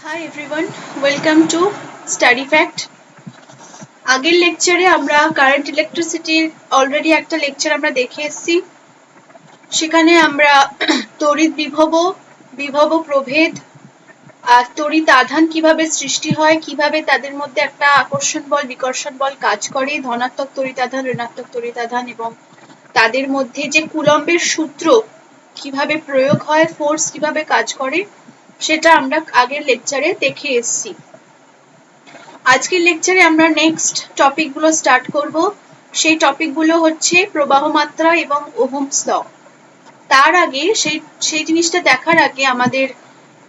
Hi everyone, welcome to Study Fact. আগের লেকচারে আমরা কারেন্ট ইলেকট্রিসিটির অলরেডি একটা লেকচার আমরা দেখে এসেছি। সেখানে আমরা তড়িৎ বিভব প্রভেদ আর তড়িৎ আধান কিভাবে সৃষ্টি হয়, কিভাবে তাদের মধ্যে একটা আকর্ষণ বল বিকর্ষণ বল কাজ করে, ধনাত্মক তড়িৎ আধান ঋণাত্মক তড়িৎ আধান এবং তাদের মধ্যে যে কুলম্বের সূত্র কিভাবে প্রয়োগ হয়, ফোর্স কিভাবে কাজ করে, সেটা আমরা আগের লেকচারে দেখে এসেছি। আজকের লেকচারে আমরা নেক্সট টপিকগুলো স্টার্ট করব। সেই টপিকগুলো হচ্ছে প্রবাহ মাত্রা এবং ওহমস ল। তার আগে সেই জিনিসটা দেখার আগে আমাদের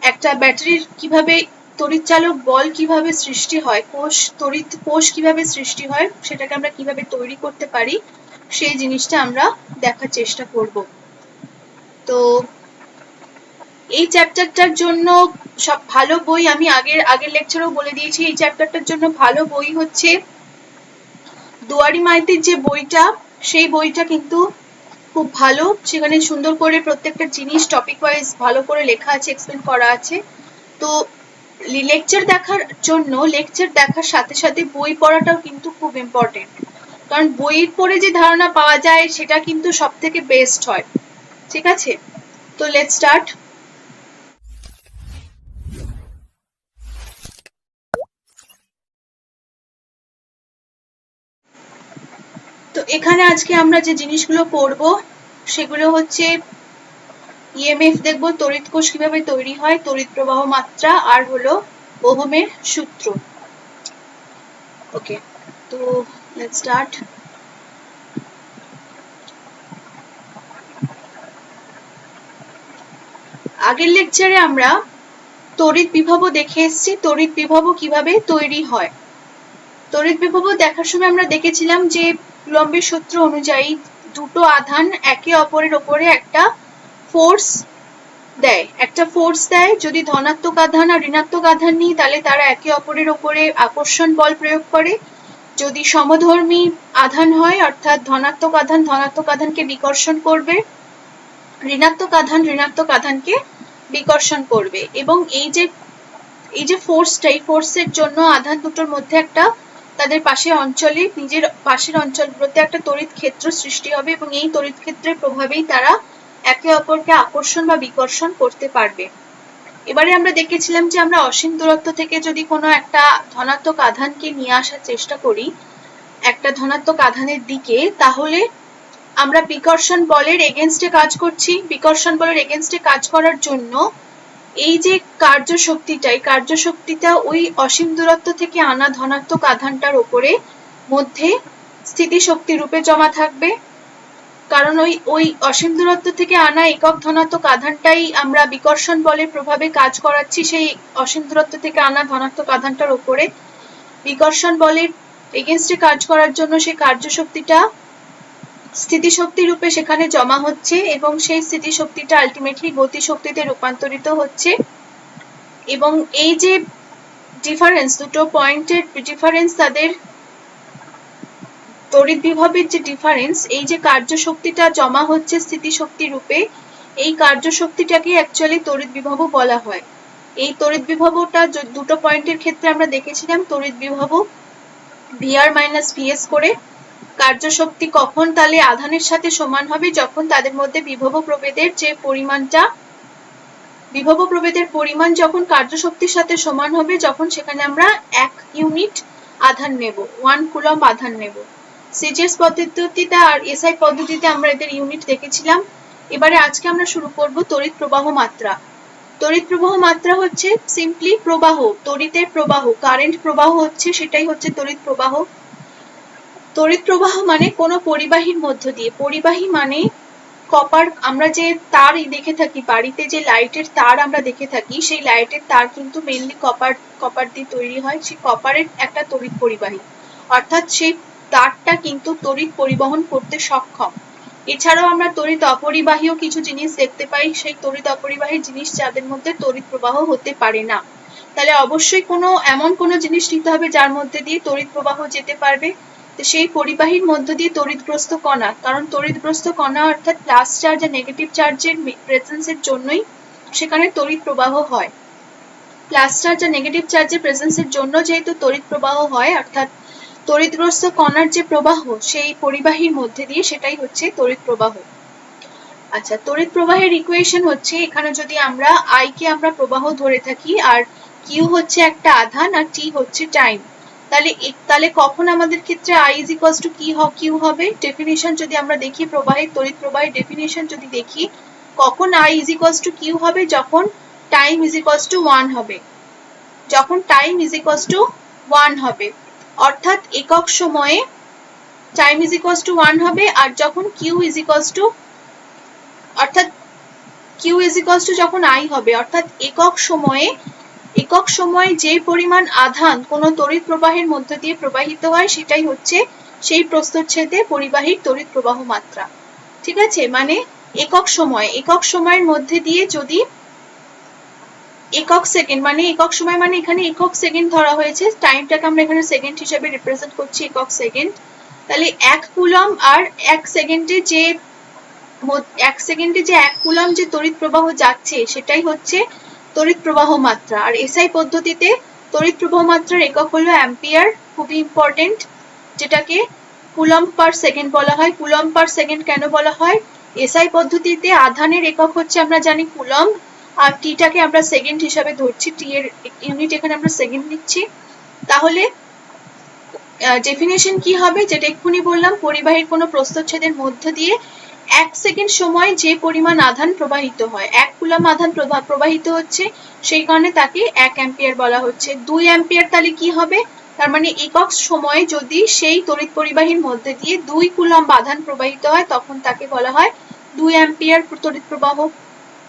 একটা ব্যাটারির কিভাবে তড়িৎচালক বল কিভাবে সৃষ্টি হয়, কোষ কিভাবে সৃষ্টি হয়, সেটাকে আমরা কিভাবে তৈরি করতে পারি, সেই জিনিসটা আমরা দেখার চেষ্টা করব। তো এই চ্যাপ্টারটার জন্য সব ভালো বই, আমি আগের লেকচারেও বলে দিয়েছি, এই চ্যাপ্টারটার জন্য ভালো বই হচ্ছে দুয়ারি মাইতির যে বইটা, সেই বইটা কিন্তু খুব ভালো। সেখানে সুন্দর করে প্রত্যেকটা জিনিস টপিক ওয়াইজ ভালো করে লেখা আছে, এক্সপ্লেন করা আছে। তো লেকচার দেখার সাথে সাথে বই পড়াটাও কিন্তু খুব ইম্পর্টেন্ট, কারণ বই পড়ে যে ধারণা পাওয়া যায় সেটা কিন্তু সব থেকে বেস্ট হয়। ঠিক আছে, তো লেটস স্টার্ট। তো এখানে আজকে আমরা যে জিনিসগুলো পড়বো সেগুলো হচ্ছে ইএমএফ দেখবো, তড়িৎ কোষ কিভাবে তৈরি হয়, তড়িৎ প্রবাহ মাত্রা, আর হলো ওহমের সূত্র। ওকে, তো লেটস স্টার্ট। আগের লেকচারে আমরা তড়িৎ বিভব দেখে এসেছি, তড়িৎ বিভব কিভাবে তৈরি হয়। তড়িৎ বিভব দেখার সময় আমরা দেখেছিলাম যে কুলম্বের সূত্র অনুযায়ী দুটো আধান একে অপরের উপরে একটা ফোর্স দেয়। যদি ধনাত্মক আধান আর ঋণাত্মক আধান নিই তাহলে তারা একে অপরের উপরে আকর্ষণ বল প্রয়োগ করে। যদি সমধর্মী আধান হয়, অর্থাৎ ধনাত্মক আধানকে বিকর্ষণ করবে, ঋণাত্মক আধানকে বিকর্ষণ করবে। এবং এই যে ফোর্সটা, এই ফোর্সের জন্য আধান দুটোর মধ্যে একটা তাদের নিজের পাশের অঞ্চলগুলোতে একটা তড়িৎ ক্ষেত্র সৃষ্টি হবে এবং এই তড়িৎ ক্ষেত্রের প্রভাবেই তারা একে অপরকে আকর্ষণ বা বিকর্ষণ করতে পারবে। এবারে আমরা দেখেছিলাম যে আমরা অসীম দূরত্ব থেকে যদি কোনো একটা ধনাত্মক আধানকে নিয়ে আসার চেষ্টা করি একটা ধনাত্মক আধানের দিকে, তাহলে আমরা বিকর্ষণ বলের এগেনস্টে কাজ করছি। বিকর্ষণ বলের এগেনস্টে কাজ করার জন্য এই যে কার্যশক্তিটা ওই অসীম দূরত্ব থেকে আনা ধনাত্মক আধানটার উপরে মধ্যে স্থিতিশক্তি রূপে জমা থাকবে, কারণ ওই অসীম দূরত্ব থেকে আনা একক ধনাত্মক আধানটাই আমরা বিকর্ষণ বলের প্রভাবে কাজ করাচ্ছি সেই অসীম দূরত্ব থেকে আনা ধনাত্মক আধানটার উপরে। বিকর্ষণ বলের এগেনস্টে কাজ করার জন্য সেই কার্যশক্তিটা স্থিতিশক্তি রূপে সেখানে জমা হচ্ছে এবং সেই স্থিতিশক্তিটা আলটিমেটলি গতিশক্তিতে রূপান্তরিত হচ্ছে। এবং এই যে ডিফারেন্স, দুটো পয়েন্টের ডিফারেন্স, তাদের তড়িৎ বিভবের যে ডিফারেন্স, এই যে কার্যশক্তিটা জমা হচ্ছে স্থিতিশক্তি রূপে, এই কার্যশক্তিটাকে অ্যাকচুয়ালি তড়িৎ বিভব বলা হয়। এই তড়িৎ বিভবটা দুটো পয়েন্টের ক্ষেত্রে আমরা দেখেছিলাম, তড়িৎ বিভব VR মাইনাস VS করে। কার্যশক্তি কখন তাহলে আধানের সাথে সমান হবে, যখন তাদের মধ্যে বিভব প্রভেদের পরিমাণ যখন কার্যশক্তির সাথে সমান হবে, যখন সেখানে আমরা 1 ইউনিট আধান নেব, 1 কুলম্ব আধান নেব। সিজিএস পদ্ধতিতে আর এসআই পদ্ধতিতে আমরা এদের ইউনিট দেখেছিলাম। এবারে আজকে আমরা শুরু করব তড়িৎ প্রবাহ মাত্রা। তড়িৎ প্রবাহ মাত্রা হচ্ছে সিম্পলি প্রবাহ, তড়িতের প্রবাহ, কারেন্ট প্রবাহ হচ্ছে, সেটাই হচ্ছে তড়িৎ প্রবাহ। তড়িৎ প্রবাহ মানে কোনো পরিবাহীর মধ্য দিয়ে, পরিবাহী মানে কপার, আমরা যে তার দেখে থাকি বাড়িতে, যে লাইটের তার আমরা দেখে থাকি, সেই লাইটের তার কিন্তু মেইনলি কপার দিয়ে তৈরি হয়। সেই কপারের একটা তড়িৎ পরিবাহী, অর্থাৎ সেই তারটা কিন্তু তড়িৎ পরিবহন করতে সক্ষম। এছাড়াও আমরা তড়িৎ অপরিবাহীও কিছু জিনিস দেখতে পাই, সেই তড়িৎ অপরিবাহী জিনিস যাদের মধ্যে তড়িৎ প্রবাহ হতে পারে না। তাহলে অবশ্যই এমন কোনো জিনিস নিতে হবে যার মধ্যে দিয়ে তড়িৎ প্রবাহ যেতে পারবে। তো সেই পরিবাহীর মধ্য দিয়ে তড়িৎগ্রস্ত কণা, কারণ তড়িৎগ্রস্ত কণা অর্থাৎ প্লাস চার্জ আর নেগেটিভ চার্জের প্রেজেন্সের জন্যই সেখানে তড়িৎ প্রবাহ হয়। প্লাস চার্জ আর নেগেটিভ চার্জের প্রেজেন্সের জন্য যেহেতু তড়িৎ প্রবাহ হয়, অর্থাৎ তড়িৎগ্রস্ত কণার যে প্রবাহ সেই পরিবাহীর মধ্যে দিয়ে, সেটাই হচ্ছে তড়িৎ প্রবাহ। আচ্ছা, তড়িৎ প্রবাহের ইকুয়েশন হচ্ছে, এখানে যদি আমরা I কে আমরা প্রবাহ ধরে থাকি, আর Q হচ্ছে একটা আধান, আর T হচ্ছে টাইম, তাহলে কখন আমাদের ক্ষেত্রে I is equals to Q হবে? ডেফিনিশন যদি আমরা দেখি, তড়িৎ প্রবাহের ডেফিনিশন যদি দেখি, কখন I is equals to Q হবে? যখন টাইম is equals to 1 হবে, যখন টাইম is equals to 1 হবে, অর্থাৎ একক সময়ে টাইম is equals to 1 হবে, আর যখন Q is equals to, অর্থাৎ Q is equals to যখন I হবে, অর্থাৎ একক সময়ে যে পরিমাণ আধান কোনো তড়িৎ প্রবাহের মধ্যে দিয়ে প্রবাহিত হয়, সেটাই হচ্ছে সেই প্রস্থচ্ছেদে পরিবাহীর তড়িৎ প্রবাহ মাত্রা। ঠিক আছে, মানে একক সময়ের মধ্যে দিয়ে যদি একক সেকেন্ড, মানে একক সময় মানে এখানে একক সেকেন্ড ধরা হয়েছে, টাইমটাকে আমরা এখানে সেকেন্ড হিসেবে রিপ্রেজেন্ট করছি, একক সেকেন্ড। তাহলে 1 কুলম্ব আর 1 সেকেন্ডে যে 1 কুলম্ব যে তড়িৎ প্রবাহ যাচ্ছে, সেটাই হচ্ছে তড়িৎ প্রবাহ মাত্রা। আর এসআই পদ্ধতিতে তড়িৎ প্রবাহ মাত্রার একক হলো অ্যাম্পিয়ার, খুবই ইম্পর্টেন্ট, যেটাকে কুলম্ব পার সেকেন্ড বলা হয়। কুলম্ব পার সেকেন্ড কেন বলা হয়? এসআই পদ্ধতিতে আধানের একক হচ্ছে, আমরা জানি, কুলম্ব, আর টিটাকে আমরা সেকেন্ড হিসাবে ধরছি, টি এর ইউনিট এখানে আমরা সেকেন্ড নিচ্ছি। তাহলে ডেফিনেশন কি হবে? যেটা এক্ষুনি বললাম, পরিবাহীর কোনো প্রস্থচ্ছেদের মধ্য দিয়ে 1 সেকেন্ড সময় যে পরিমাণ আধান প্রবাহিত হয়, 1 কুলম্ব আধান প্রবাহিত হচ্ছে, সেই কারণে তাকে 1 অ্যাম্পিয়ার বলা হচ্ছে। 2 অ্যাম্পিয়ার তাহলে কি হবে? তার মানে একক সময়ে যদি সেই তড়িৎ পরিবাহীর মধ্যে দিয়ে 2 কুলম্ব আধান প্রবাহিত হয়, তখন তাকে বলা হয় 2 অ্যাম্পিয়ার তড়িৎ প্রবাহ।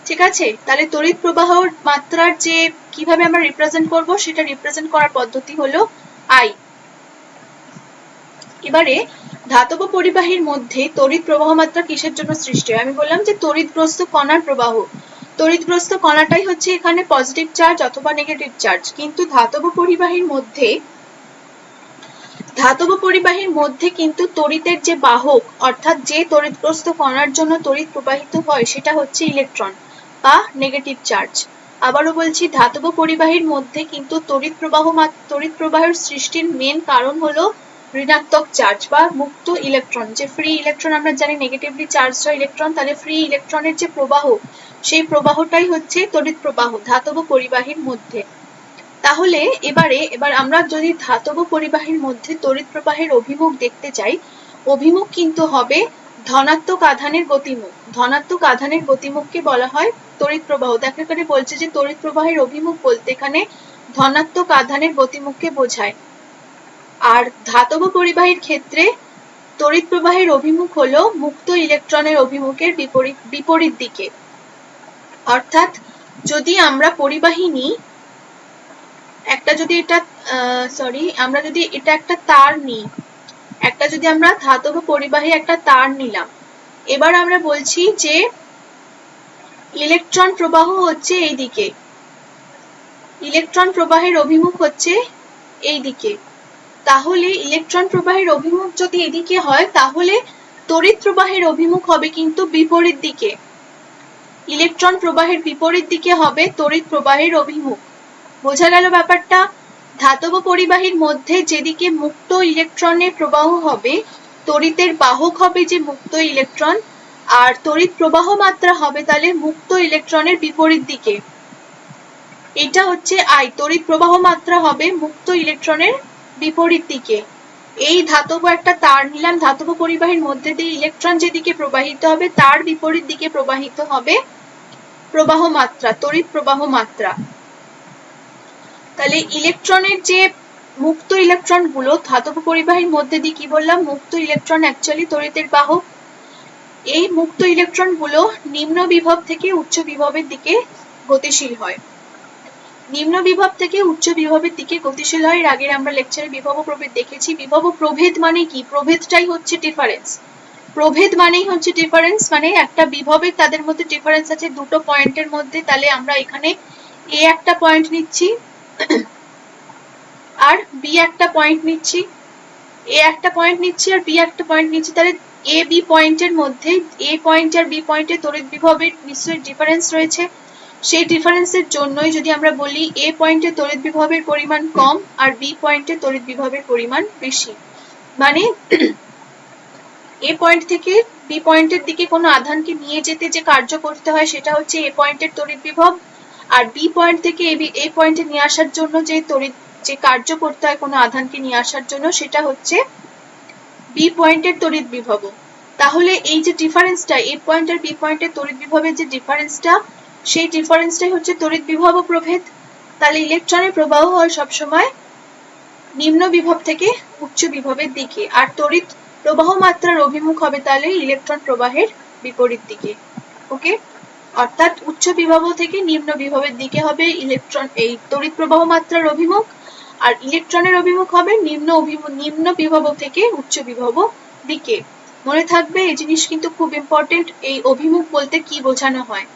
ঠিক আছে, তাহলে তড়িৎ প্রবাহর মাত্রার যে কিভাবে আমরা রিপ্রেজেন্ট করব, সেটা রিপ্রেজেন্ট করার পদ্ধতি হলো I। এবারে ধাতব পরিবাহীর মধ্যে তড়িৎ প্রবাহ মাত্রা কিসের জন্য সৃষ্টি হয়? আমি বললাম যে তড়িৎগ্রস্ত কণার প্রবাহ। তড়িৎগ্রস্ত কণাটাই হচ্ছে এখানে পজিটিভ চার্জ অথবা নেগেটিভ চার্জ। কিন্তু ধাতব পরিবাহীর মধ্যে কিন্তু তড়িতের যে বাহক, অর্থাৎ যে তড়িৎগ্রস্ত কণার জন্য তড়িৎ প্রবাহিত হয়, সেটা হচ্ছে ইলেকট্রন বা নেগেটিভ চার্জ। আবারও বলছি, ধাতব পরিবাহীর মধ্যে কিন্তু তড়িৎ প্রবাহের সৃষ্টির মেন কারণ হলো ঋণাত্মক চার্জ বা মুক্ত ইলেকট্রন। যে ফ্রি ইলেকট্রন আমরা জানি নেগেটিভলি চার্জ হয় ইলেকট্রন, তাহলে ফ্রি ইলেকট্রনের যে প্রবাহ, সেই প্রবাহটাই হচ্ছে তড়িৎ প্রবাহ ধাতব পরিবাহীর মধ্যে। তাহলে এবার আমরা যদি ধাতব পরিবাহীর মধ্যে তড়িৎ প্রবাহের অভিমুখ দেখতে চাই, অভিমুখ কিন্তু হবে ধনাত্মক আধানের গতিমুখ। ধনাত্মক আধানের গতিমুখকে বলা হয় তড়িৎ প্রবাহ। দেখো এখানে বলছে যে তড়িৎ প্রবাহের অভিমুখ বলতে এখানে ধনাত্মক আধানের গতিমুখকে বোঝায়। আর ধাতব পরিবাহীর ক্ষেত্রে তড়িৎ প্রবাহের অভিমুখ হলো মুক্ত ইলেকট্রনের অভিমুখের বিপরীত দিকে। অর্থাৎ যদি আমরা পরিবাহী নিই, আমরা যদি এটা একটা তার নিই, যদি আমরা ধাতব পরিবাহী একটা তার নিলাম, এবার আমরা বলছি যে ইলেকট্রন প্রবাহ হচ্ছে এই দিকে, ইলেকট্রন প্রবাহের অভিমুখ হচ্ছে এই দিকে। তাহলে ইলেকট্রন প্রবাহের অভিমুখ যদি এদিকে হয়, তাহলে তড়িৎ প্রবাহের অভিমুখ হবে কিন্তু বিপরীত দিকে। ইলেকট্রন প্রবাহের বিপরীত দিকে হবে তড়িৎ প্রবাহের অভিমুখ। বোঝা গেল ব্যাপারটা? ধাতব পরিবাহীর মধ্যে যেদিকে মুক্ত ইলেকট্রনের প্রবাহ হবে, তড়িতের বাহক হবে যে মুক্ত ইলেকট্রন, আর তড়িৎ প্রবাহ মাত্রা হবে তাহলে মুক্ত ইলেকট্রনের বিপরীত দিকে। এটা হচ্ছে I। তড়িৎ প্রবাহ মাত্রা হবে মুক্ত ইলেকট্রনের বিপরীত দিকে। এই ধাতব একটা তার নিলাম, ধাতব পরিবাহীর মধ্যে দিয়ে ইলেকট্রন যেদিকে প্রবাহিত হবে, তার বিপরীত দিকে প্রবাহিত হবে প্রবাহ মাত্রা, তড়িৎ প্রবাহ মাত্রা। তাহলে ইলেকট্রনের যে মুক্ত ইলেকট্রন গুলো ধাতব পরিবাহীর মধ্যে দিয়ে, কি বললাম, মুক্ত ইলেকট্রন অ্যাকচুয়ালি তড়িতের বাহক। এই মুক্ত ইলেকট্রন গুলো নিম্ন বিভব থেকে উচ্চ বিভবের দিকে গতিশীল হয়। নিম্ন বিভব থেকে উচ্চ বিভবের দিকে গতিশীল হয়। এর আগের আমরা লেকচারে বিভব ও প্রভেদ দেখেছি। বিভব ও প্রভেদ মানে কি? প্রভেদটাই হচ্ছে ডিফারেন্স। প্রভেদ মানেই হচ্ছে ডিফারেন্স, মানে একটা বিভবের তাদের মধ্যে ডিফারেন্স আছে দুটো পয়েন্টের মধ্যে। তাহলে আমরা এখানে এ একটা পয়েন্ট নিচ্ছি আর বি একটা পয়েন্ট নিচ্ছি, এ একটা পয়েন্ট নিচ্ছি আর বি একটা পয়েন্ট নিচ্ছি। তাহলে এ বি পয়েন্টের মধ্যে, এ পয়েন্ট আর বি পয়েন্টে তড়িৎ বিভবের নিশ্চয়ই ডিফারেন্স রয়েছে। সেই ডিফারেন্সের জন্যই যদি আমরা বলি এ পয়েন্টে তড়িৎ বিভবের পরিমাণ কম আর বি পয়েন্টে তড়িৎ বিভবের পরিমাণ বেশি, মানে এ পয়েন্ট থেকে বি পয়েন্টের দিকে কোনো আধানকে নিয়ে যেতে যে কার্য করতে হয় সেটা হচ্ছে এ পয়েন্টের তড়িৎ বিভব, আর বি পয়েন্ট থেকে এ পয়েন্টে নিয়ে আসার জন্য যে কার্য করতে হয় কোনো আধানকে নিয়ে আসার জন্য সেটা হচ্ছে বি পয়েন্টের তড়িৎ বিভব। তাহলে এই যে ডিফারেন্সটা এ পয়েন্ট আর বি পয়েন্টের তড়িৎ বিভবের যে ডিফারেন্সটা, সেই ডিফারেন্সটাই হচ্ছে তড়িৎ বিভব ও প্রভেদ। তাহলে ইলেকট্রনের প্রবাহ হয় সবসময় নিম্ন বিভব থেকে উচ্চ বিভবের দিকে, আর তড়িৎ প্রবাহ মাত্রার অভিমুখ হবে তাহলে ইলেকট্রন প্রবাহের বিপরীত দিকে। ওকে, অর্থাৎ উচ্চ বিভব থেকে নিম্ন বিভবের দিকে হবে এই তড়িৎ প্রবাহ মাত্রার অভিমুখ, আর ইলেকট্রনের অভিমুখ হবে নিম্ন বিভব থেকে উচ্চ বিভব দিকে। মনে থাকবে এই জিনিস কিন্তু খুব ইম্পর্টেন্ট, এই অভিমুখ বলতে কি বোঝানো হয়।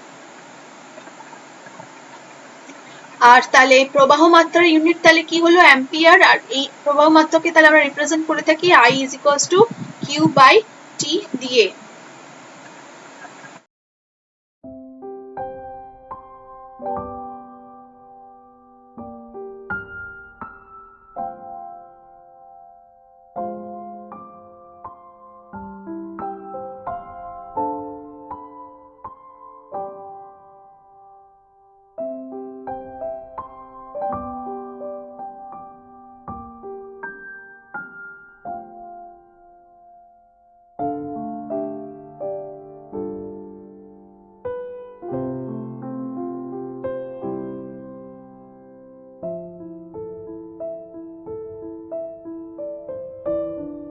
আর তাহলে প্রবাহ মাত্রার ইউনিট তাহলে কি হলো, অ্যাম্পিয়ার, আর এই প্রবাহ মাত্রাকে তাহলে আমরা রিপ্রেজেন্ট করে থাকি I = Q/T দিয়ে।